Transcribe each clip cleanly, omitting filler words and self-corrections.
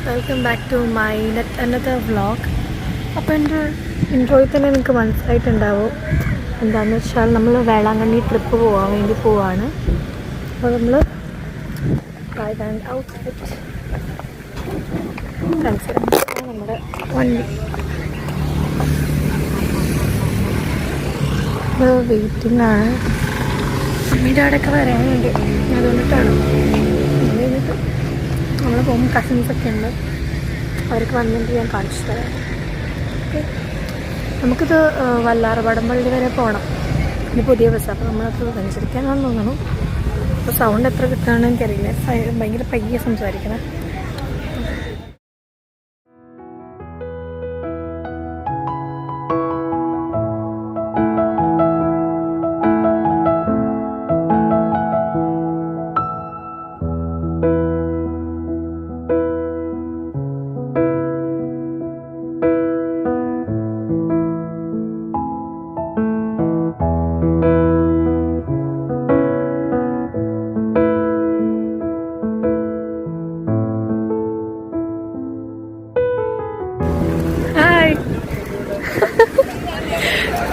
Welcome back to my another vlog. അപ്പോൾ എൻ്റെ ഇൻട്രോയിൽ തന്നെ നിങ്ങൾക്ക് മനസ്സിലായിട്ടുണ്ടാവും എന്താണെന്ന് വെച്ചാൽ നമ്മൾ വേളാങ്കണ്ണി ട്രിപ്പ് പോകാൻ വേണ്ടി പോവാണ്. അപ്പോൾ നമ്മൾ ഔട്ട്ഫിറ്റ് നമ്മുടെ വണ്ടി വെയിറ്റിംഗ് ആണ്. അമ്മയുടെ അവിടെയൊക്കെ വരാനുണ്ട്, അതുകൊണ്ടിട്ടാണ്. നമ്മൾ പോകുമ്പോൾ കസിൻസൊക്കെ ഉണ്ട്, അവർക്ക് വന്നിട്ട് ഞാൻ കാണിച്ചു തരാം. ഓക്കെ, നമുക്കിത് വല്ലാർപാടം പള്ളി വരെ പോകണം. ഇത് പുതിയ ബസ്, അപ്പോൾ നമ്മളത് സഞ്ചരിക്കാനാണെന്ന് തോന്നുന്നു. അപ്പോൾ സൗണ്ട് എത്ര കിട്ടുകയാണെന്ന് എനിക്കറിയില്ല, ഭയങ്കര പയ്യെ സംസാരിക്കണം.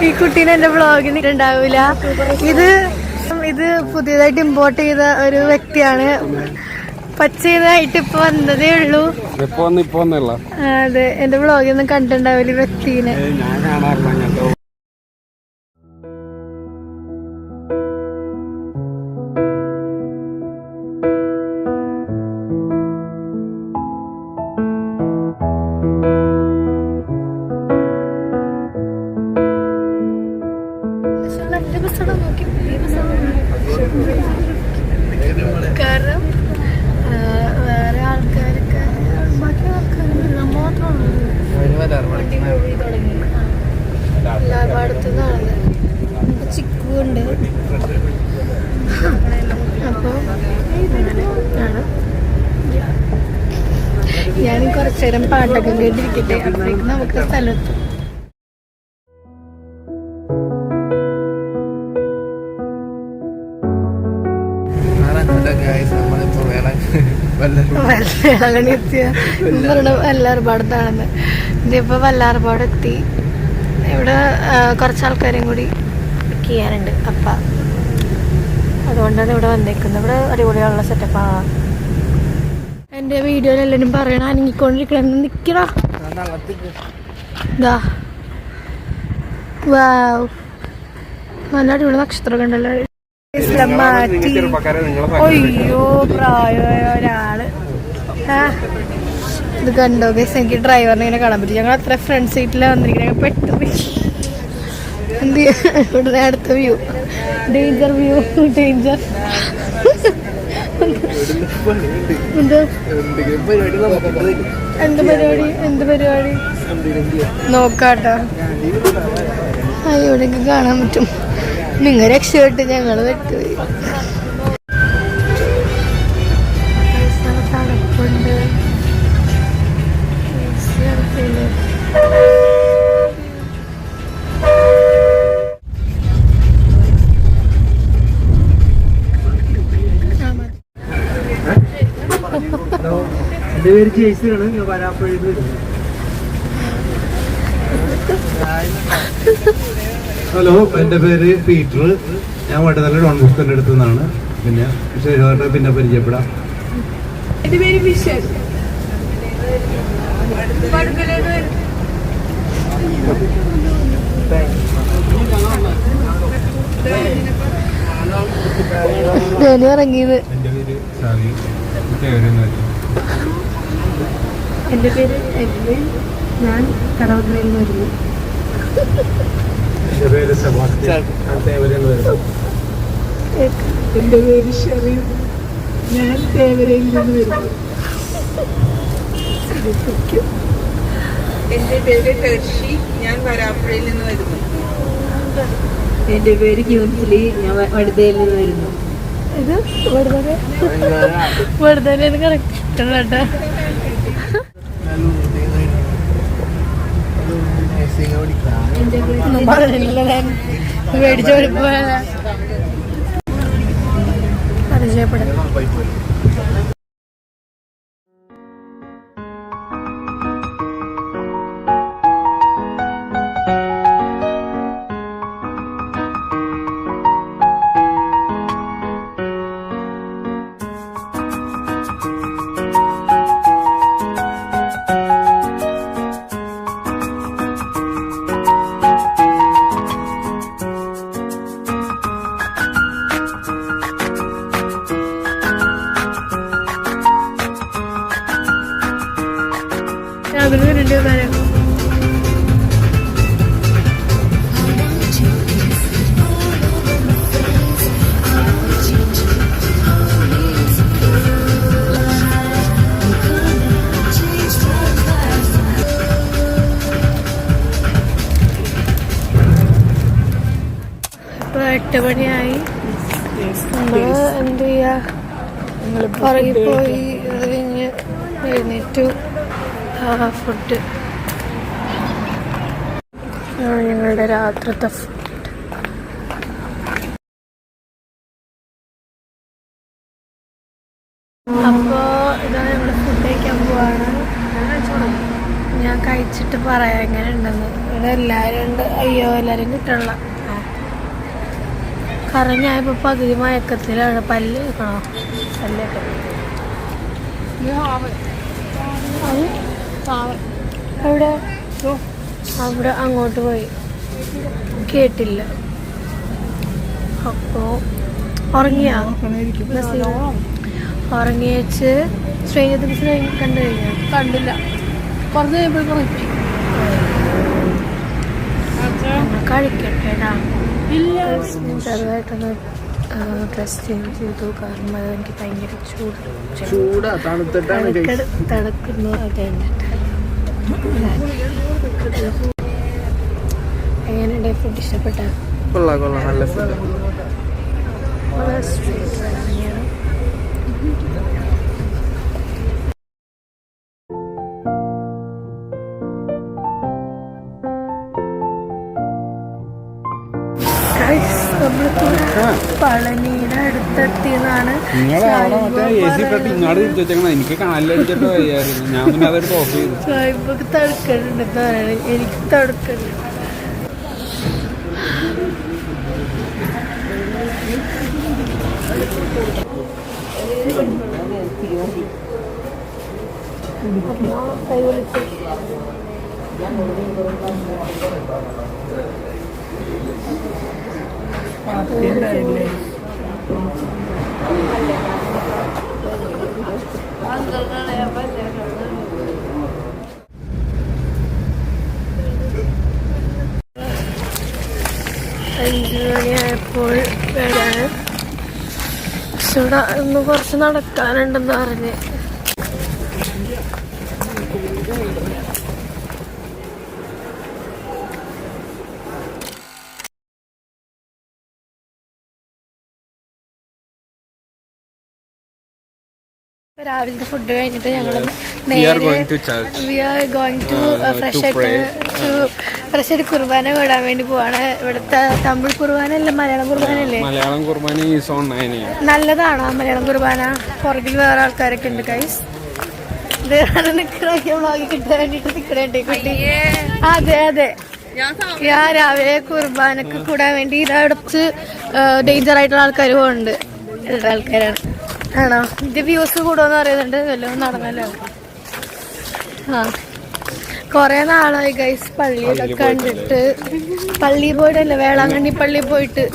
ഈ കുട്ടീനെ എൻ്റെ വ്ളോഗിന് ഉണ്ടാവില്ല. ഇത് പുതിയതായിട്ട് ഇമ്പോർട്ട് ചെയ്ത ഒരു വ്യക്തിയാണ്. പച്ചതായിട്ട് ഇപ്പൊ വന്നതേ ഉള്ളൂ. അതെ, എന്റെ വ്ളോഗിൽ ഒന്നും കണ്ടിട്ടുണ്ടാവില്ല വ്യക്തിനെ. കാരണം വേറെ ആൾക്കാരൊക്കെ ബാക്കി ആൾക്കാർ മാത്രമാണ് തുടങ്ങി. ലാഭാടത്തുനിന്നാണ് ചിക്കുണ്ട്. അപ്പോൾ ആണ് ഞാൻ കുറച്ചു നേരം പാട്ടൊക്കെ കേട്ടിരിക്കട്ടെ, അപ്പോഴേക്കും നമുക്ക് സ്ഥലത്ത്. വല്ലാർപാടത്താണെന്ന്. ഇതിപ്പോൾ വല്ലാർപാടെത്തി. ഇവിടെ കുറച്ചാൾക്കാരെയും കൂടി പിക്ക് ചെയ്യാനുണ്ട്. അപ്പം അതുകൊണ്ടാണ് ഇവിടെ വന്നേക്കുന്നത്. ഇവിടെ അടിപൊളിയുള്ള സെറ്റപ്പാണ്. എൻ്റെ വീഡിയോയിൽ എല്ലാവരും പറയണം അനങ്ങിക്കൊണ്ടിരിക്കണം, നിൽക്കണോ. ഇതാ വാവ്, നല്ല അടിപൊളി നക്ഷത്രമൊക്കെ ഉണ്ടല്ലോ. മാറ്റി അയ്യോ പ്രായമായ ഒരാള്. ഇത് കണ്ടോ ഗൈസ്, എനിക്ക് ഡ്രൈവറിനെ ഇങ്ങനെ കാണാൻ പറ്റും. ഞങ്ങൾ അത്ര ഫ്രണ്ട് സീറ്റിലാണ് വന്നിരിക്കുന്നത്. പെട്ടെന്ന് എന്ത് ഇവിടെ അടുത്ത വ്യൂ, ഡേഞ്ചർ വ്യൂ, ഡേഞ്ചർ. എന്ത് പരിപാടി നോക്കാട്ടോ. ഇവിടേക്ക് കാണാൻ പറ്റും. നിങ്ങൾ രക്ഷപ്പെട്ട് ഞങ്ങൾ വെട്ടുപോയി. തണുപ്പുണ്ട്. എൻ്റെ പേര് ജെയ്സിയാണ്, ഞാൻ വരാപ്പുഴയിൽ നിന്ന്. ഹലോ, എൻ്റെ പേര് പീറ്റർ, ഞാൻ വട്ടത്തല ഡോൺ ബോസ്കോന്റെ അടുത്ത് നിന്നാണ്. പിന്നെ ശരിയായിട്ട് പിന്നെ പരിചയപ്പെടാം. എൻ്റെ പേര് വിശേഷ്. ഇറങ്ങിയത്. എൻ്റെ പേര് എഡ്വിൻ, ഞാൻ കടവന്ത്രയിൽ നിന്ന് വരുന്നു. എൻ്റെ പേര് സെബാസ്റ്റ്യൻ, ഞാൻ തേവരയിൽ വരുന്നു. എൻ്റെ പേര് ഷെറീഫ്, ഞാൻ തേവരയിൽ നിന്ന് വരുന്നു. എൻ്റെ പേര് ഹെർഷി, ഞാൻ വരാപ്പുഴയിൽ നിന്ന് വരുന്നു. എൻ്റെ പേര് ക്യൂൻസിലി, ഞാൻ വടുതയിൽ നിന്ന് വരുന്നു. ഇത് വടുതല കറക്റ്റ് കേട്ടോ. പരിചയപ്പെടും. ഇപ്പൊ 8 മണിയായി. നമ്മള് എന്ത് ചെയ്യാ, ഉറങ്ങിപ്പോയി. അത് കഴിഞ്ഞ് എഴുന്നേറ്റു. ഫുഡ് ഞങ്ങളുടെ രാത്രിത്തെ ഫുഡ്. അപ്പോ ഇതാ ഞങ്ങള് ഫുഡ് കഴിക്കാൻ പോവാണ്. ഞാൻ കഴിച്ചിട്ട് പറയാം എങ്ങനെ ഉണ്ടെന്ന്. ഇവിടെ എല്ലാരും ഉണ്ട്. അയ്യോ, എല്ലാരും കിട്ടണില്ല. കാരണം ഞാൻ ഇപ്പൊ പകുതി മയക്കത്തിലാണ്. പല്ല് വെക്കണോ? പല്ലൊക്കെ അവിടെ അവിടെ അങ്ങോട്ട് പോയി കേട്ടില്ല. അപ്പോ ഉറങ്ങിയാ ഉറങ്ങിയേച്ച് സ്ട്രേഞ്ചർ തിങ്സ് കണ്ടു കഴിഞ്ഞാ? കണ്ടില്ല. കുറച്ച് കഴിയുമ്പോഴേക്കും കഴിക്കട്ടേടാ. ചെറുതായിട്ടൊന്ന് ഡ്രസ് ചേഞ്ച് ചെയ്തു. കാരണം അത് എനിക്ക് ഭയങ്കര തണുക്കുന്നു. അത് കഴിഞ്ഞിട്ട് എങ്ങനെയുണ്ട് ഫുഡ്? ഇഷ്ടപ്പെട്ട? നല്ല ഫുഡ്. പളനിയുടെ അടുത്തെത്തിയെന്നാണ്. എനിക്ക് കാലിലടിച്ചിട്ട് വയ്യായിരുന്നു. ഞാൻ പിന്നെ അതെടുത്ത് ഓഫ് ചെയ്തു. സായിപ്പൊക്കെ തടുക്കലുണ്ട്. എനിക്ക് തടുക്കലുണ്ട്. കൈ വിളിച്ചു. അഞ്ച് മണിയായപ്പോൾ വരാൻ ഇന്ന് കുറച്ച് നടക്കാനുണ്ടെന്ന് പറഞ്ഞ്. രാവിലത്തെ ഫുഡ് കഴിഞ്ഞിട്ട് ഞങ്ങൾ ഫ്രഷ് ആയിട്ട് കുർബാന വിടാൻ വേണ്ടി പോവാണ്. ഇവിടുത്തെ തമിഴ് കുർബാനല്ല, മലയാളം കുർബാനല്ലേ? മലയാളം കുർബാന നല്ലതാണോ മലയാളം കുർബാന? പുറകിൽ വേറെ ആൾക്കാരൊക്കെ ഉണ്ട് ഗൈസ്. കിട്ടാൻ വേണ്ടിട്ട് നിക്കണേ കുട്ടി. അതെ അതെ, ഞാൻ രാവിലെ കുർബാനക്ക് കൂടാൻ വേണ്ടി ഇതടുത്ത് ഡേഞ്ചർ ആയിട്ടുള്ള ആൾക്കാർ പോകുന്നുണ്ട്. ആൾക്കാരാണ്. ആണോ? ഇത് വ്യൂസ് കൂടുമെന്ന് പറയുന്നുണ്ട്. വല്ലതും നടന്നല്ലോ. ആ, കൊറേ നാളായി ഗൈസ് പള്ളിയൊക്കെ കണ്ടിട്ട്. പള്ളി പോയിട്ടല്ലേ, വേളാങ്കണ്ണി പള്ളി പോയിട്ട്.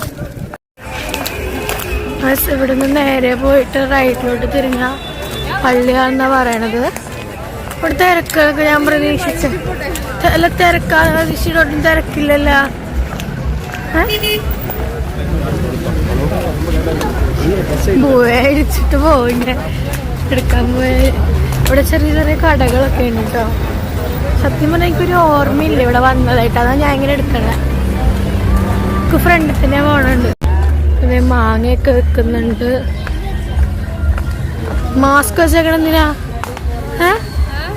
ഇവിടെ നിന്ന് നേരെ പോയിട്ട് റൈറ്റിലോട്ട് തിരിഞ്ഞ പള്ളിയാണെന്നാ പറയണത്. ഇവിടെ തിരക്കൊക്കെ ഞാൻ പ്രതീക്ഷിച്ച അല്ല, തിരക്കാണ് പ്രതീക്ഷിച്ചിട്ടൊട്ടും തിരക്കില്ലല്ലോ. അടിച്ചിട്ട് പോയിങ്ങനെ എടുക്കാൻ പോയി. ഇവിടെ ചെറിയ ചെറിയ കടകളൊക്കെ ഉണ്ട് കേട്ടോ. സത്യം പറഞ്ഞാൽ എനിക്കൊരു ഓർമ്മയില്ല ഇവിടെ വന്നതായിട്ട്. അതാ ഞാൻ ഇങ്ങനെ എടുക്കണേ. എനിക്ക് ഫ്രണ്ടിൽ തന്നെ പോണുണ്ട്. പിന്നെ മാങ്ങയൊക്കെ വെക്കുന്നുണ്ട്. മാസ്ക് വെച്ചേക്കണ എന്തിനാ?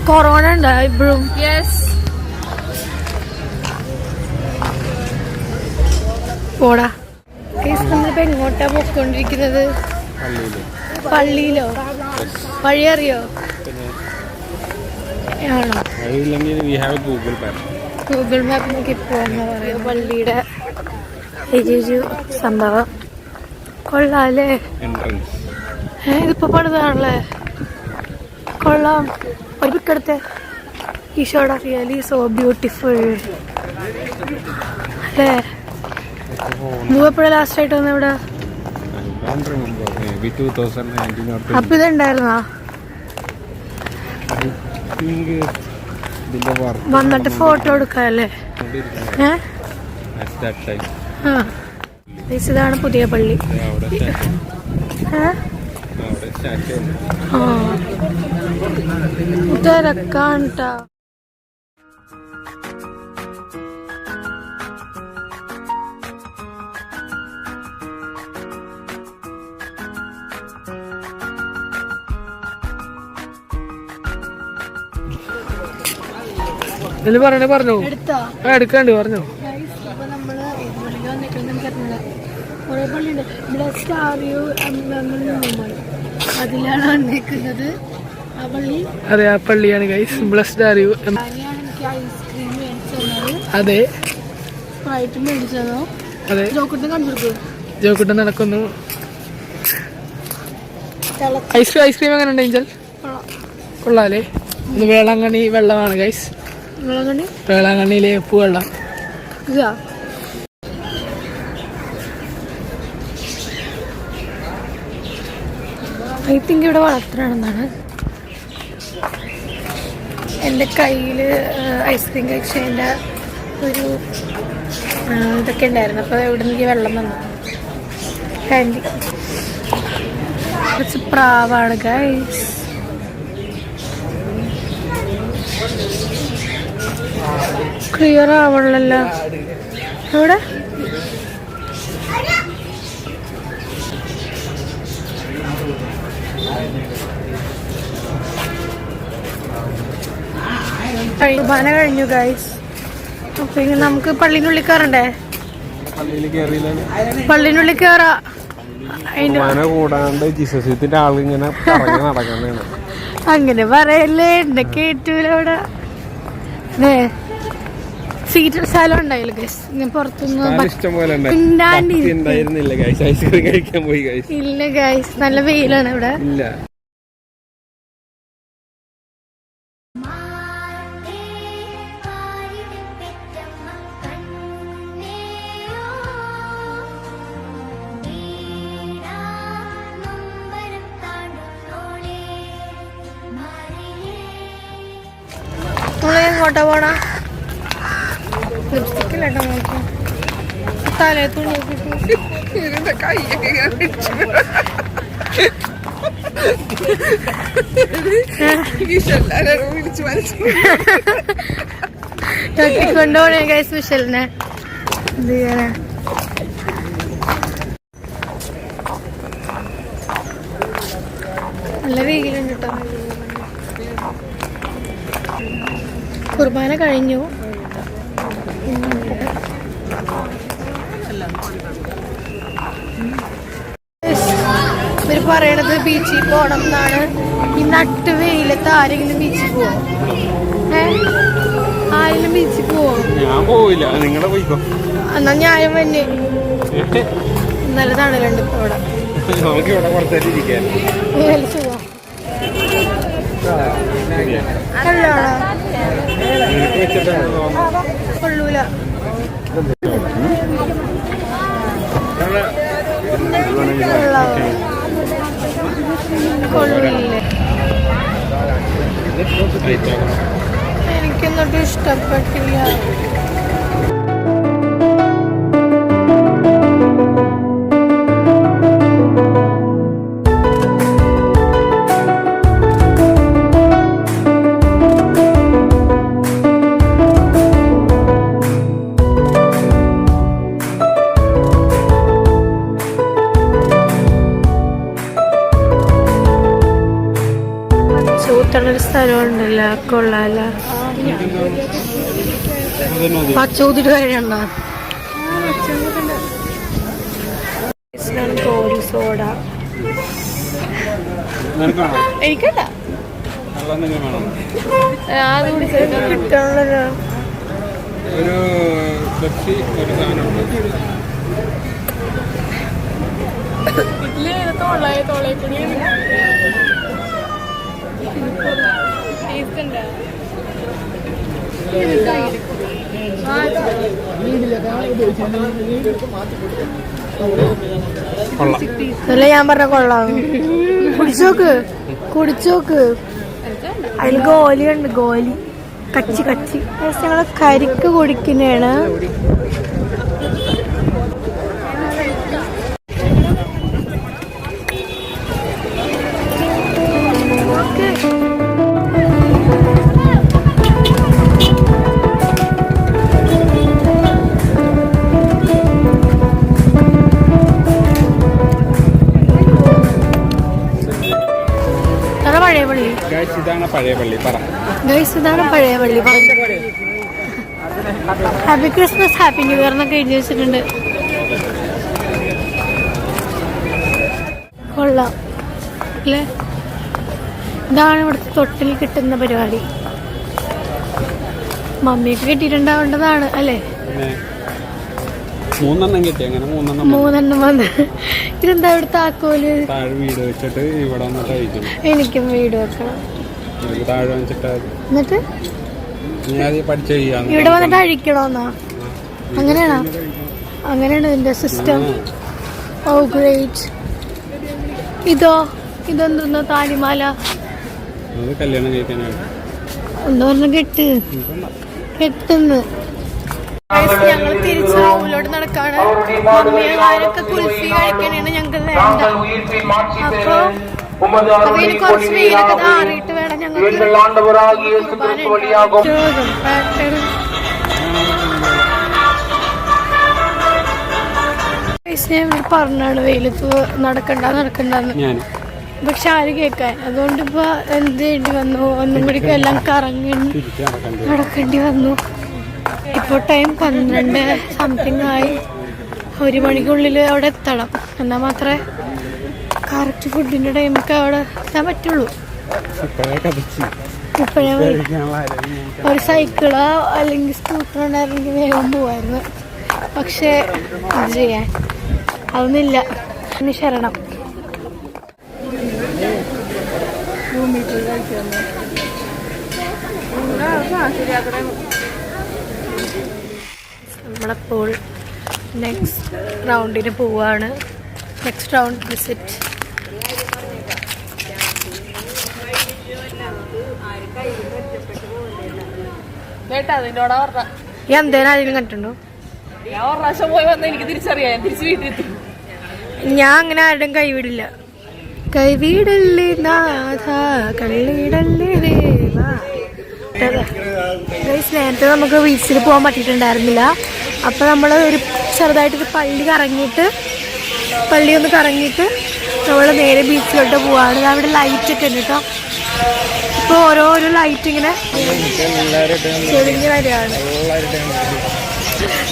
കൊറോണ ഉണ്ടോ ഇപ്പോഴും? പോടാ. നമ്മളിപ്പോ എങ്ങോട്ടാ പോയിക്കൊണ്ടിരിക്കുന്നത്? പള്ളിയിലോ? വഴി അറിയോ? ആണോ? ഗൂഗിൾ മാപ്പ് നോക്കി പോവാന്ന് പറയുന്നത്. പള്ളിയുടെ ഒരു സംഭവം കൊള്ളാല്ലേ? ഇതിപ്പോ പണിതാണല്ലേ? കൊള്ളാം. ഒരു പിക്കെടുത്തെ. ഈശോടെ റിയലി സോ ബ്യൂട്ടിഫുൾ അല്ലേ? എപ്പോഴാ ലാസ്റ്റ് ആയിട്ട് വന്ന ഇവിടെ? അപ്പൊ ഇതുണ്ടായിരുന്നാ? വന്നിട്ട് ഫോട്ടോ എടുക്കാല്ലേ? ഇതാണ് പുതിയ പള്ളി. തിരക്കാണ്ടാ. പറഞ്ഞോ എടുക്കാണ്ട് പറഞ്ഞോ. അതിലാണ് വന്നേക്കുന്നത്. അതെ, ആ പള്ളിയാണ് guys. Blessed are you. Ice cream മേടിച്ചത്. അതെ, സ്പ്രൈറ്റ് മേടിച്ചതോ? അതെ. ജോക്കുട്ടൻ നടക്കുന്നു. ഐസ്ക്രീം എങ്ങനെ ഉണ്ട് ഏഞ്ചൽ? കൊള്ളാല്ലേ? ഇത് വേളാങ്കണ്ണി വെള്ളമാണ് ഗൈസ്. വേളാങ്കണ്ണിയിലെ ഉപ്പ് വെള്ളം. ഐ തിങ്ക് ഇവിടെ വളർത്തണമെന്നാണ്. എൻ്റെ കയ്യിൽ ഐസ്ക്രീം കഴിച്ചതിൻ്റെ ഒരു ഇതൊക്കെ ഉണ്ടായിരുന്നു. അപ്പോൾ ഇവിടെ നിന്ന് വെള്ളം വന്നു. കാൻഡി കുറച്ച് പ്രാവാണ് ഗൈസ്. ക്ലിയർ ആവണല്ലോ ഇവിടെ. കുർബാന കഴിഞ്ഞു ഗൈസ്. അപ്പൊ ഇനി നമുക്ക് പള്ളിനുള്ളിൽ കയറണ്ടേ? പള്ളിനുള്ളിൽ കയറാ. കൂടാണ്ട് ജീസസിന്റെ ആളിങ്ങനെ നടക്കുന്നതാണ്. അങ്ങനെ പറയല്ലേ, എന്നെ കേട്ടൂല. അവിടെ സീറ്റ് സ്ഥലം ഉണ്ടായില്ല ഗൈസ്. ഞാൻ പുറത്തുനിന്ന് ഇല്ല ഗൈസ്, നല്ല വെയിലാണ് ഇവിടെ. എങ്ങോട്ടാ പോണ? ലിപ്സ്റ്റിക്കില്ലേട്ടോ നോക്കി തലേ തുണി കൊണ്ടുപോണേ ഗൈസ് മിഷലിനെ. എന്ത് ചെയ്യാനാ? നല്ല വെയിലുണ്ട് കേട്ടോ. കുർബാന കഴിഞ്ഞു. ഇവര് പറയണത് ബീച്ചിൽ പോണം എന്നാണ്. ഈ നട്ട് വെയിലത്ത് ആരെങ്കിലും ബീച്ചിൽ പോവോ? ആരെങ്കിലും ബീച്ചിൽ പോവോ? ഞാൻ പോവില്ല, നിങ്ങളെ പോയിക്കോ. എന്നാ ഞാനും തന്നെ. നല്ല തണലുണ്ട് ഇപ്പൊ ഇവിടെ. കൊള്ളൂല. കൊള്ളില്ലേ? എനിക്കൊന്നും ഇഷ്ടപ്പെട്ടില്ല. ചൂത്തണൊരു സ്ഥലമുണ്ടല്ലോ, കൊള്ളാല. പച്ച ഊതിട്ട് കഴിയണ്ട. അച്ഛനാണ് കോരി സോഡ. എനിക്കല്ല, അത് കിട്ടാനുള്ളൊരു ഒരു പെപ്സി ഒരു സാധനം അല്ല ഞാൻ പറഞ്ഞ കൊള്ളാം. കുടിച്ചോക്ക് അതിൽ ഗോലി ഉണ്ട്, ഗോലി കച്ചി കച്ചി. ഞങ്ങള് കരിക്ക് കുടിക്കുന്നതാണ്. ഇതാണ് പഴയ പള്ളി. പറ ഇതാണ് പഴയ പള്ളി. Happy Christmas, happy new year എന്നൊക്കെ എഴുതി വെച്ചിട്ടുണ്ട്. കൊള്ളാം അല്ലേ? ഇതാണ് ഇവിടുത്തെ തൊട്ടിൽ കിട്ടുന്ന പരിപാടി. മമ്മിയൊക്കെ കിട്ടിയിട്ടുണ്ടാവേണ്ടതാണ് അല്ലേ? മൂന്നെണ്ണം കിട്ടി. അങ്ങനെ മൂന്നെണ്ണം വന്ന്. ഇതെന്താ ഇവിടെ താക്കോല്? താഴെ വീട് വെച്ചിട്ട് ഇവിടെ വന്നിട്ട് അഴിക്കണം. എനിക്കും വീട് വെക്കണം. താഴെ വെച്ചിട്ട് എന്നിട്ട് പഠിച്ചു ഇവിടെ വന്നിട്ട് അഴിക്കണോന്നാ? അങ്ങനെയാണോ? അങ്ങനെയാണ് ഇതിന്റെ സിസ്റ്റം. ഓ ഗ്രേറ്റ്. ഇതെന്തോന്നാ? താലിമാല. കല്യാണം കഴിക്കാനായിട്ട് എന്താ പറഞ്ഞ കെട്ടുന്ന്. ഞങ്ങൾ തിരിച്ച് റൂമിലോട്ട് നടക്കാണ്. മമ്മിയൊക്കെ കുൽഫി കഴിക്കാനാണ് ഞങ്ങൾക്ക് വേണ്ട. അപ്പൊ ഇനി കുറച്ച് വെയിലൊക്കെ ആറിയിട്ട് വേണം ഞങ്ങൾക്ക് പറഞ്ഞാണ് വെയിലത്ത് നടക്കണ്ടെന്ന്. പക്ഷെ ആര് കേൾക്കാൻ? അതുകൊണ്ട് ഇപ്പൊ എന്ത് ചെയ്യേണ്ടി വന്നു? ഒന്നും കൂടി എല്ലാം കറങ്ങി നടക്കേണ്ടി വന്നു. ഇപ്പോൾ ടൈം 12 സംതിങ് ആയി. 1 മണിക്കുള്ളിൽ അവിടെ എത്തണം. എന്നാൽ മാത്രമേ കറക്റ്റ് ഫുഡിന്റെ ടൈമൊക്കെ അവിടെ എത്താൻ പറ്റുള്ളൂ. ഇപ്പോഴേ ഒരു സൈക്കിളോ അല്ലെങ്കിൽ സ്കൂട്ടറോ ഉണ്ടായിരുന്നെങ്കിൽ വേഗം പോവായിരുന്നു. പക്ഷെ ഇത് ചെയ്യാൻ അതൊന്നുമില്ല. ശരണം. നമ്മളപ്പോൾ നെക്സ്റ്റ് റൗണ്ടിന് പോവാണ്. Next round visit. എന്തേലും ആരെങ്കിലും കണ്ടിട്ടുണ്ടോ? ഞാൻ അങ്ങനെ ആരുടെയും കൈവിടില്ല. കൈവിടല്ലേ നാഥ കള്ളിടല്ലേ ദേവാ. നേരത്തെ നമുക്ക് ബീച്ചിൽ പോകാൻ പറ്റിയിട്ടുണ്ടായിരുന്നില്ല. അപ്പോൾ നമ്മൾ ഒരു ചെറുതായിട്ടൊരു പള്ളി ഒന്ന് കറങ്ങിയിട്ട് നമ്മൾ നേരെ ബീച്ചിലോട്ട് പോവാണ്. അവിടെ ലൈറ്റൊക്കെ ഉണ്ട് കേട്ടോ. ഇപ്പോൾ ഓരോരോ ലൈറ്റ് ഇങ്ങനെ തെളിഞ്ഞ് വരികയാണ്.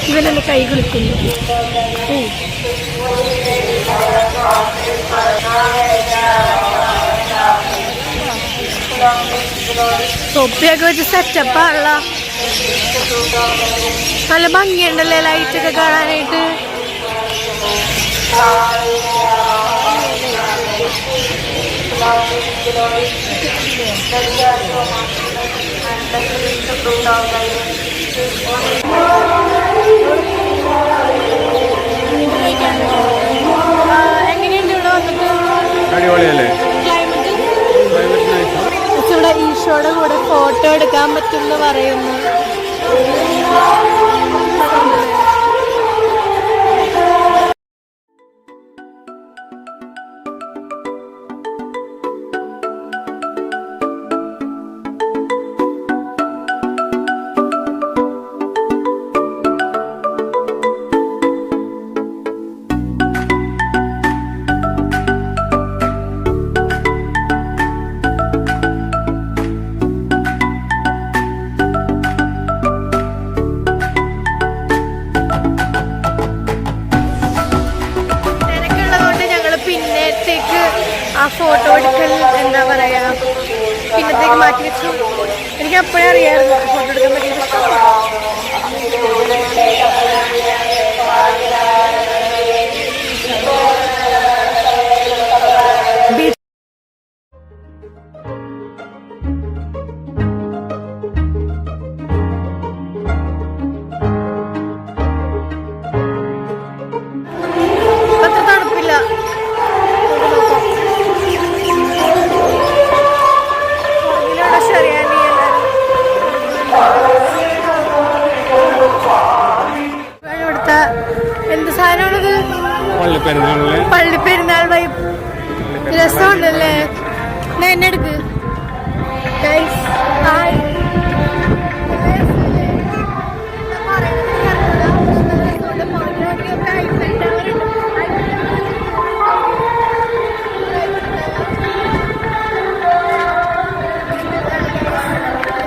ഇവനെന്നെ കൈ കുളിക്കുന്നു. തൊപ്പിയൊക്കെ വെച്ച് സെറ്റപ്പാണല്ലോ. നല്ല ഭംഗിയുണ്ടല്ലേ ലൈറ്റൊക്കെ കാണാനായിട്ട്. എങ്ങനെയുണ്ട് ഇവിടെ വന്നിട്ട്? അടിപൊളിയല്ലേ? ഇവിടെ ഈശോയുടെ കൂടെ ഫോട്ടോ എടുക്കാൻ പറ്റുമെന്ന് പറയുന്നു. ഫോട്ടോ എടുക്കൽ എന്താ പറയാ പിന്നത്തേക്ക് മാറ്റി വെച്ചു. എനിക്ക് അപ്പോഴേ അറിയാമായിരുന്നു ഫോട്ടോ എടുക്കാൻ പറ്റിയ അത്ര തണുപ്പില്ല. ഇവിടുത്തെ എന്ത് സാധനമാണിത്? പള്ളിപ്പെരുന്നാൾ വൈബ്. രസമുണ്ടല്ലേ? എന്നെ എടുക്ക്.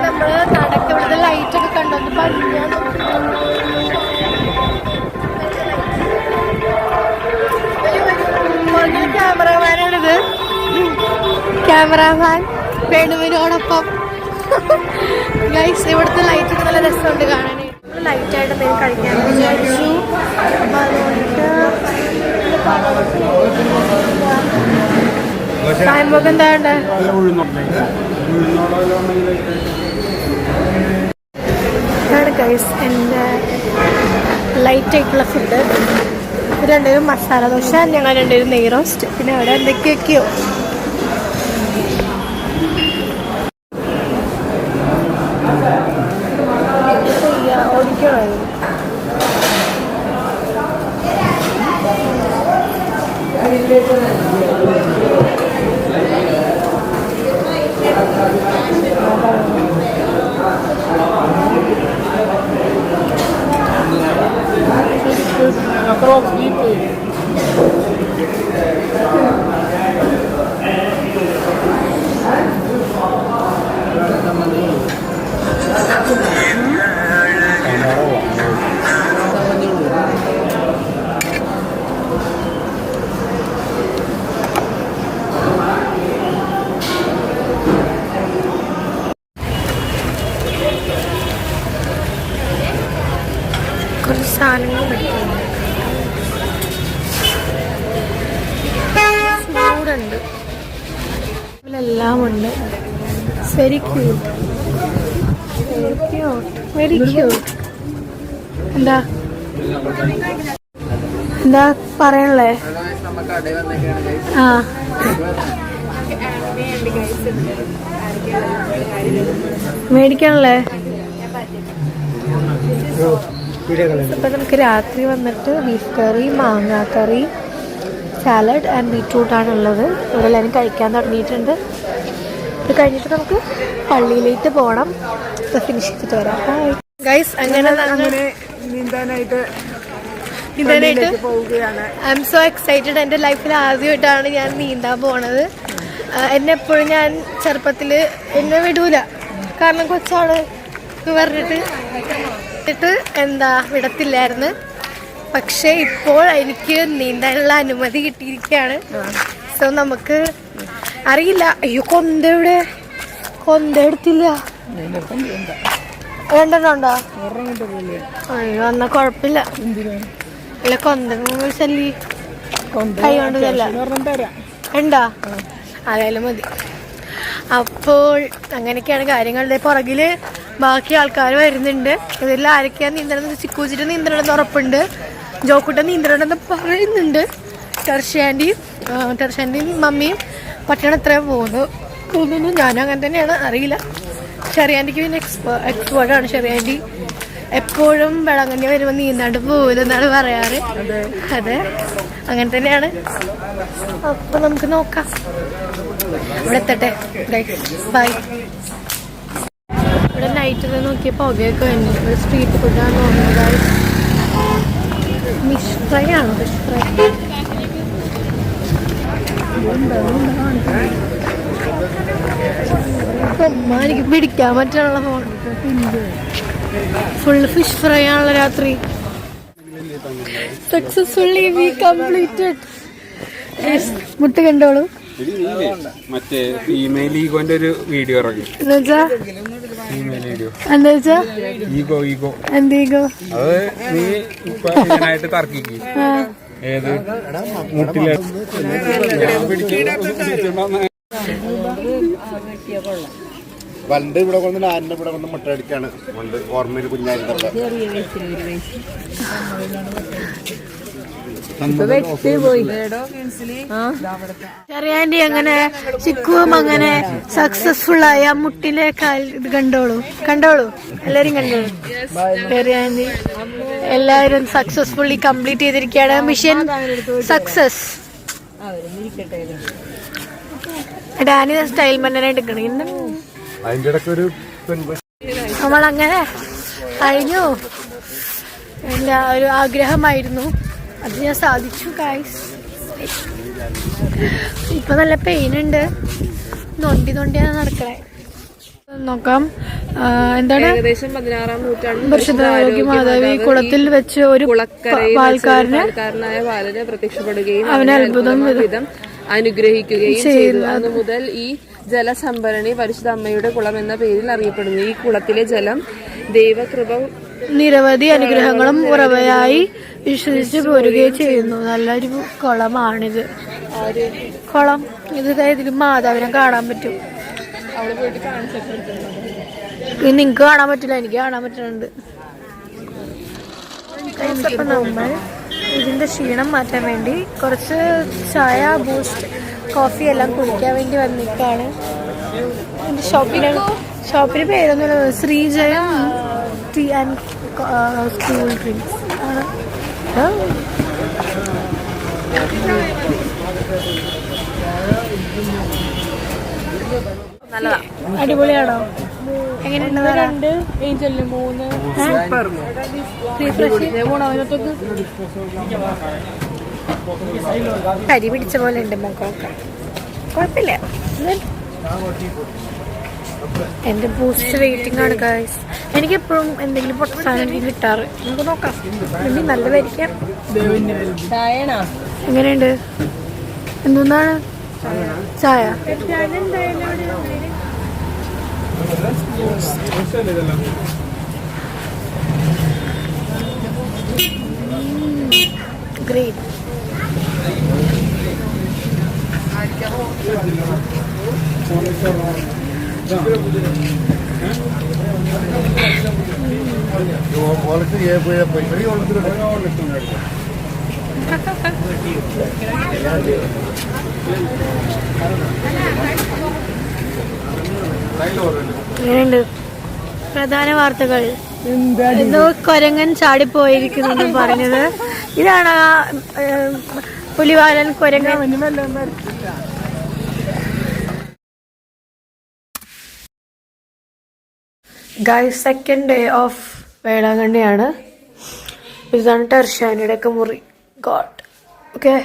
നമ്മള് നടക്കവിടുത്തെ ലൈറ്റൊക്കെ കണ്ടൊന്ന് പണിയാൻ ക്യാമറമാനാണിത്. ക്യാമറാമാൻ വേണുവിനോടൊപ്പം. ഗൈസ് ഇവിടുത്തെ ലൈറ്റൊക്കെ നല്ല രസമുണ്ട് കാണാനായിട്ട്. ലൈറ്റായിട്ട് എന്തെങ്കിലും കഴിക്കാൻ വിചാരിച്ചു. അപ്പം അതുകൊണ്ട് സായമ്പൊക്കെ എന്താ ഉണ്ട്? ഇതാണ് ഗൈസ് എൻ്റെ ലൈറ്റായിട്ടുള്ള ഫുഡ്. രണ്ടുപേരും മസാല ദോശ, ഞങ്ങൾ രണ്ടുപേരും നെയ് റോസ്റ്റ്, പിന്നെ അവിടെ എന്തൊക്കെയൊക്കെയോ. ഓടിക്കണമായിരുന്നു. കുറച്ച് സാധനങ്ങൾ ചൂടുണ്ട്, ഇതിലെല്ലാം ഉണ്ട്. Very cute, very cute. എന്താ എന്താ പറയണല്ലേ? ആ മേടിക്കണല്ലേ? അപ്പം നമുക്ക് രാത്രി വന്നിട്ട് ബീഫ് കറി, മാങ്ങാക്കറി, സാലഡ് ആൻഡ് ബീറ്റ്റൂട്ടാണുള്ളത്. ഇവരെല്ലാവരും കഴിക്കാൻ തുടങ്ങിയിട്ടുണ്ട്. ഇത് കഴിഞ്ഞിട്ട് നമുക്ക് പള്ളിയിലേക്ക് പോകണം. ഫിനിഷ് ചെയ്തിട്ട് വരാം. ഗൈസ് അങ്ങനെ നീന്താനായിട്ട് പോവുകയാണ്. I M so excited. എൻ്റെ ലൈഫിൽ ആദ്യമായിട്ടാണ് ഞാൻ നീന്താൻ പോണത്. എന്നെ എപ്പോഴും ഞാൻ ചെറുപ്പത്തിൽ എന്നെ വിടൂല, കാരണം കൊച്ചാണ് പറഞ്ഞിട്ട് എന്താ വിടത്തില്ലായിരുന്നു. പക്ഷെ ഇപ്പോൾ എനിക്ക് നീന്താനുള്ള അനുമതി കിട്ടിയിരിക്കുകയാണ്. സോ നമുക്ക് അറിയില്ല. അയ്യോ കൊന്തയുടെ കൊന്ത എടുത്തില്ല. രണ്ടെണ്ണം ഉണ്ടോ? അയ്യോ എന്നാ കുഴപ്പമില്ല. അല്ല കൊന്ത ശല്ലി കൈ കൊണ്ടല്ല ഉണ്ടാ, അതായാലും മതി. അപ്പോൾ അങ്ങനെയൊക്കെയാണ് കാര്യങ്ങളുടെ. പുറകില് ബാക്കി ആൾക്കാർ വരുന്നുണ്ട്. ഇതിൽ ആരൊക്കെയാണ് നീന്തണമെന്ന്? ചിക്കൂച്ചിട്ട് നീന്തണമെന്ന് ഉറപ്പുണ്ട്, ജോക്കുട്ടൻ നീന്തണമെന്ന് പറയുന്നുണ്ട്, ടെർഷാൻ്റെയും മമ്മിയും പട്ടണം എത്രയും പോകുന്നു. ഞാനും അങ്ങനെ തന്നെയാണ്, അറിയില്ല. ഷെറിയാൻ്റിക്ക് പിന്നെ എക്സ്പേർട്ടാണ്. ഷെറിയാൻ്റി എപ്പോഴും വെള്ളങ്കണ്ണി വരുമ്പോൾ നീന്താണ്ട് പോകില്ലെന്നാണ് പറയാറ്. അതെ, അങ്ങനെ തന്നെയാണ്. അപ്പോൾ നമുക്ക് നോക്കാം. ഇവിടെ എത്തട്ടെ. ബൈ. ഇവിടെ നൈറ്റിൽ നോക്കിയ പുകയൊക്കെ വരുന്നു. ഒരു സ്ട്രീറ്റ് ഫുഡാണ് തോന്നുന്നത്. ഫിഷ് ഫ്രൈ ആണോ? ഫിഷ് ഫ്രൈ എനിക്ക് പിടിക്കാൻ പറ്റാനുള്ള ഫോൺ. ഫുള്ള് ഫിഷ് ഫ്രൈ ആണല്ലോ രാത്രി. Successfully we completed. മുട്ട കണ്ടോളൂ. മറ്റേ ഫീമെയിൽ ഈഗോന്റെ ഒരു വീഡിയോ ഇറങ്ങി. എന്നുവെച്ചാ ഫീമെയിൽ വീഡിയോ എന്താ വെച്ചാ ഈഗോ എന്തീഗോ അത് നീ ഇപ്പൊ ഇങ്ങനായിട്ട് തർക്കിക്ക് ഏത് മുട്ടിലെ പണ്ട് ഇവിടെ കൊണ്ട് ആരിന്റെ ഇവിടെ കൊണ്ട് മുട്ട അടിക്കാണ് പണ്ട് ഓർമ്മയിൽ കുഞ്ഞായിരുന്നപ്പോ. ചെറിയാൻറ്റി അങ്ങനെ ചിക്കുവും അങ്ങനെ സക്സസ്ഫുൾ ആയ മുട്ടിലെ ഇത് കണ്ടോളൂ എല്ലാരും കണ്ടോളൂ. ചെറിയാൻറ്റി എല്ലാവരും സക്സസ്ഫുള്ളി കംപ്ലീറ്റ് ചെയ്തിരിക്കുകയാണ്. Mission success. ഡാനി സ്റ്റൈൽ മന്നനെ എടുക്കണം. അതിന്റെ ഇടയ്ക്ക് ഒരു നമ്മളങ്ങനെ കഴിഞ്ഞു. എൻ്റെ ഒരു ആഗ്രഹമായിരുന്നു, അത് ഞാൻ സാധിച്ചു ഗൈസ്. ഇപ്പൊ നല്ല പെയിൻ ഉണ്ട്, നൊണ്ടിയാണ് നടക്കണേ. നോക്കാം എന്താണ് ഏകദേശം 16-ാം നൂറ്റാണ്ട് പരിശുദ്ധാരോഗ്യ മാതാവി കുളത്തിൽ വെച്ച് ഒരു പാൽക്കാരനായ ബാലന് പ്രത്യക്ഷപ്പെടുകയും അവനെ അത്ഭുതം വിധം അനുഗ്രഹിക്കുകയും ചെയ്തു. അന്നു മുതൽ ഈ ജലസംഭരണി പരിശുദ്ധ അമ്മയുടെ കുളം എന്ന പേരിൽ അറിയപ്പെടുന്നു. ഈ കുളത്തിലെ ജലം ദൈവകൃപ നിരവധി അനുഗ്രഹങ്ങളും ഉറവയായി വിശ്വസിച്ച് പോരുകയും ചെയ്യുന്നു. നല്ലൊരു കുളമാണിത്. കുളം ഇത് ഇതിൽ മാതാവിനെ കാണാൻ പറ്റും. ഇത് നിങ്ങക്ക് കാണാൻ പറ്റില്ല, എനിക്ക് കാണാൻ പറ്റുന്നുണ്ട്. അപ്പൊ നമ്മൾ ഇതിന്റെ ക്ഷീണം മാറ്റാൻ വേണ്ടി കുറച്ച് ചായ, ബൂസ്റ്റ്, കോഫി എല്ലാം കുടിക്കാൻ വേണ്ടി വന്നിട്ടാണ്. ഷോപ്പിന് പേരൊന്നുമില്ല, Sreejayam tea and cool drinks ആണ്. അടിപൊളിയാണോ? എങ്ങനെയുണ്ട്? 2 ഏഞ്ചലിന് 3 കരി പിടിച്ച പോലെ ഉണ്ട് മുഖമൊക്കെ. കുഴപ്പമില്ല. എന്റെ ബൂസ്റ്റ് വെയിറ്റിംഗ് ആണ് ഗൈസ്. എനിക്കെപ്പോഴും എന്തെങ്കിലും പൊട്ട സാധനം എനിക്ക് കിട്ടാറ്. നമുക്ക് നോക്കാം, വേണ്ടി നല്ലതായിരിക്കാം. എങ്ങനെയുണ്ട്? എന്താണ് ചായ? ഗ്രേറ്റ്. എങ്ങനെയുണ്ട്? പ്രധാന വാർത്തകൾ. എന്തോ കൊരങ്ങൻ ചാടിപ്പോയിരിക്കുന്നു പറഞ്ഞത്. ഇതാണ് പുലിവാലൻ കൊരങ്ങൻ. ഗൈസ്, സെക്കൻഡ് ഡേ ഓഫ് വേളാങ്കണ്ണിയാണ്. ഇതാണ് ടെർഷാനിയുടെ ഒക്കെ മുറി. ഗോഡ്. ഓക്കെ,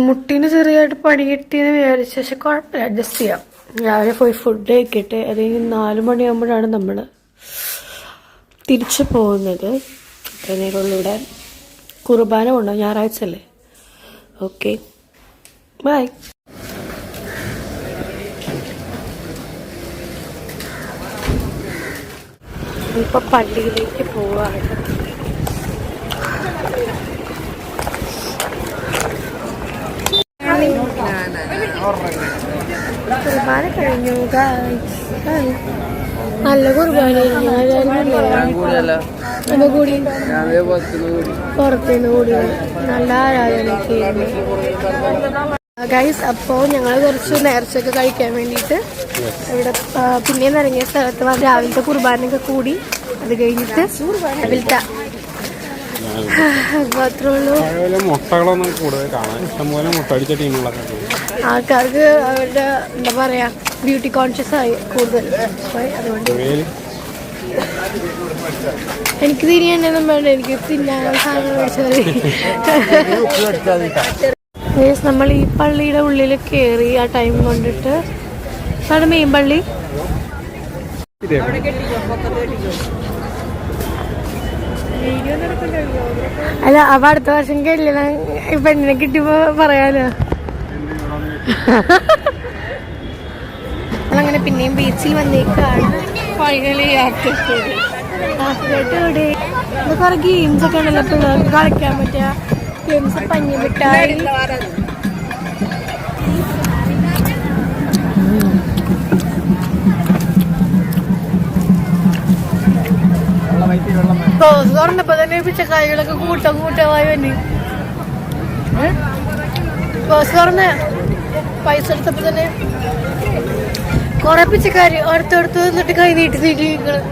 മുട്ടീന് ചെറിയായിട്ട് പണി കിട്ടിയെന്ന് വിചാരിച്ച, പക്ഷെ കുഴപ്പമില്ല, അഡ്ജസ്റ്റ് ചെയ്യാം. രാവിലെ പോയി ഫുഡ് കഴിക്കട്ടെ. അത് കഴിഞ്ഞ് 4 മണിയാകുമ്പോഴാണ് നമ്മൾ തിരിച്ചു പോകുന്നത്. നേരമുള്ളിവിടെ കുർബാന കൊണ്ടോ, ഞായറാഴ്ച അല്ലേ. Okay, bye. ഇപ്പൊ പള്ളിയിലേക്ക് പോവാണ്. കുർബാന കഴിഞ്ഞു. നല്ല കുർബാനയായിരുന്നു. കൂടി പുറത്തുനിന്ന് കൂടി നല്ല ആരാധനയ്ക്ക്. ഗൈസ്, അപ്പോൾ ഞങ്ങൾ കുറച്ച് നേർച്ചയൊക്കെ കഴിക്കാൻ വേണ്ടിയിട്ട് ഇവിടെ പിന്നെയും ഇറങ്ങിയ സ്ഥലത്ത് രാവിലത്തെ കുർബാനയൊക്കെ കൂടി. അത് കഴിഞ്ഞിട്ട് രാവിലത്തെ മാത്രമുള്ളൂ. മുട്ടകളൊന്നും കൂടുതൽ കാണാൻ ഇഷ്ടംപോലെ മുട്ടടിച്ച ടീമുകളൊക്കെ ആൾക്കാർക്ക് അവരുടെ എന്താ പറയാ ബ്യൂട്ടി കോൺഷ്യസ് ആയി കൂടുതൽ. അതുകൊണ്ട് എനിക്ക് തിരിയാനൊന്നും വേണ്ട, എനിക്ക് തിന്നാനുള്ള സാധനങ്ങൾ മേടിച്ചാൽ മതി. നമ്മൾ ഈ പള്ളിയുടെ ഉള്ളിൽ കയറി ആ ടൈം കൊണ്ടിട്ട്. അതാണ് മെയിൻ പള്ളി. അല്ല അപ്പൊ അടുത്ത വർഷം കല്യാണം പെണ്ണിനെ കിട്ടിയപ്പോ പറയാലോ. നമ്മളങ്ങനെ പിന്നെയും ബീച്ചിൽ വന്നേക്കാണ്. ഫൈനലി ഇവിടെ കുറെ ഗെയിംസ് ഒക്കെ ഉണ്ടല്ലോ പിള്ളേർക്ക് കളിക്കാൻ പറ്റിയ ഗെയിംസ്. പഞ്ഞി മിഠായി, ബോസ് തുറന്നപ്പോ തന്നെ പിച്ചക്കാരികളൊക്കെ കൂട്ടമായി വന്നി. ബോസ് തുറന്ന് പൈസ എടുത്തപ്പോ തന്നെ കൊറേ പിച്ചക്കാര് അടുത്തടുത്ത് നിന്നിട്ട് കൈ നീട്ടി നിൽക്കണം.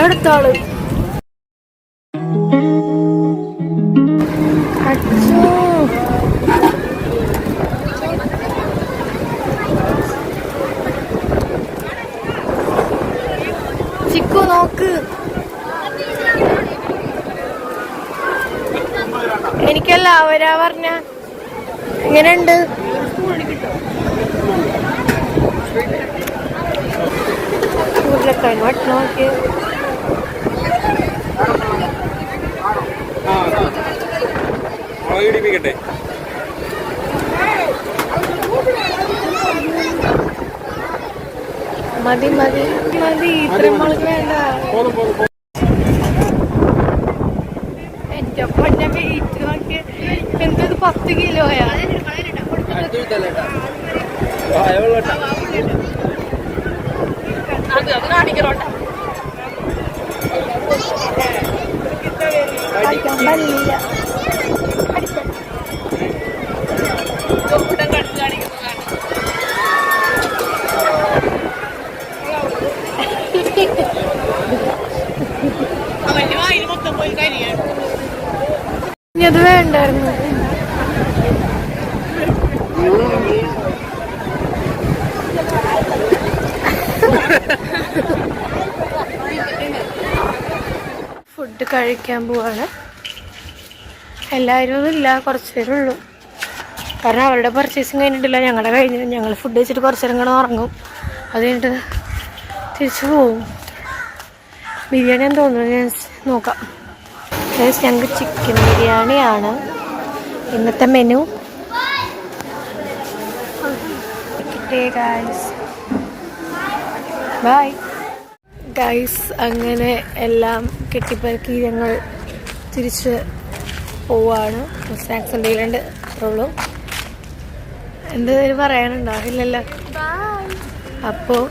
അടുത്താള് ചിക്കു നോക്ക്. എനിക്കല്ല അവരാ പറഞ്ഞ. ഇങ്ങനെയുണ്ട്. ഉരുളക്കിഴങ്ങ് വട്ട് നോക്കി. ഇടിപ്പിക്കട്ടെ. മതി മതി മതി, ഇത്രയും മുളക് വേണ്ട. എന്റെ പൊന്നെ വെയിറ്റ് നോക്കി. എന്തത് 10 കിലോയാ. പല്ലില്ല. അത് വേണ്ടായിരുന്നു. ഫുഡ് കഴിക്കാൻ പോവാണ്. എല്ലാവരും ഇല്ല, കുറച്ച് പേരുള്ളൂ. കാരണം അവരുടെ പർച്ചേസിങ് കഴിഞ്ഞിട്ടില്ല, ഞങ്ങളുടെ കഴിഞ്ഞ്. ഞങ്ങൾ ഫുഡ് കഴിച്ചിട്ട് കുറച്ച് നേരം കൂടെ ഉറങ്ങും. അത് കഴിഞ്ഞിട്ട് തിരിച്ചു പോവും. ബിരിയാണി എന്ന് തോന്നുന്നു, ഞാൻ നോക്കാം. ഞങ്ങൾക്ക് ചിക്കൻ ബിരിയാണിയാണ് ഇന്നത്തെ മെനു. Bye guys. അങ്ങനെ എല്ലാം കെട്ടിപ്പറക്കി ഞങ്ങൾ തിരിച്ച് പോവാണ്. സ്നാക്സ് എന്തെങ്കിലുണ്ട്, അത്രേ ഉള്ളൂ. എന്തെങ്കിലും പറയാനുണ്ടോ? ഇല്ലല്ലോ. അപ്പോൾ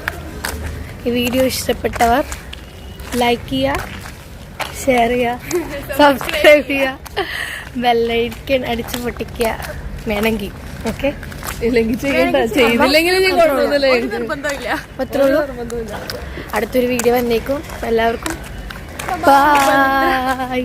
ഈ വീഡിയോ ഇഷ്ടപ്പെട്ടവർ ലൈക്ക് ചെയ്യുക, ഷെയർ ചെയ്യുക, സബ്സ്ക്രൈബ് ചെയ്യുക, ബെല്ലൈക്കൺ അടിച്ച് പൊട്ടിക്കുക വേണമെങ്കിൽ. ഓക്കെ, ഇല്ലെങ്കിൽ ചെയ്യണ്ട, ചെയ്തില്ലെങ്കിൽ അത്രേ ഉള്ളൂ. അടുത്തൊരു വീഡിയോ വന്നേക്കും. എല്ലാവർക്കും ബൈ.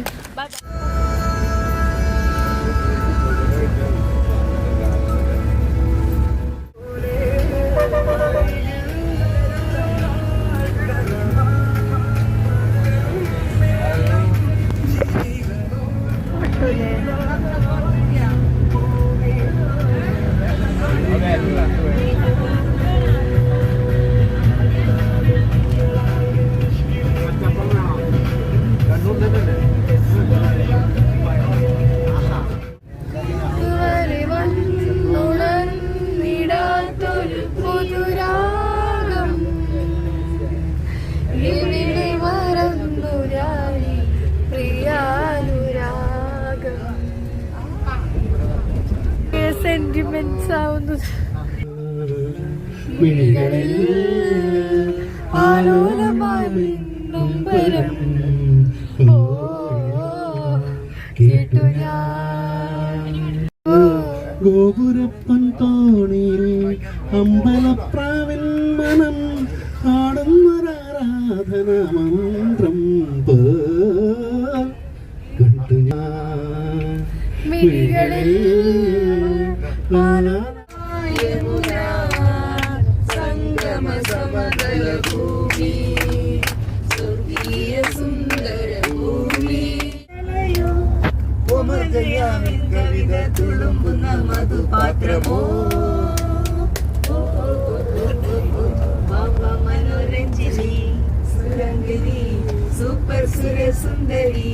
സെന്റിമെന്റ്സ് ആവുന്നു. ഗോപുരപ്പൻ തോണിയിൽ അമ്പലപ്രാവിൻ മനം ആടുന്നൊരാരാധന മന്ത്രം കണ്ടു ഞാൻ മിഴികളിൽ സംഗമ സമതല ഭൂമി, സ്വർഗീയ സുന്ദര ഭൂമി. കവിത തുളുമ്പുന്ന മധുപാത്രമോ, സുരസുന്ദരി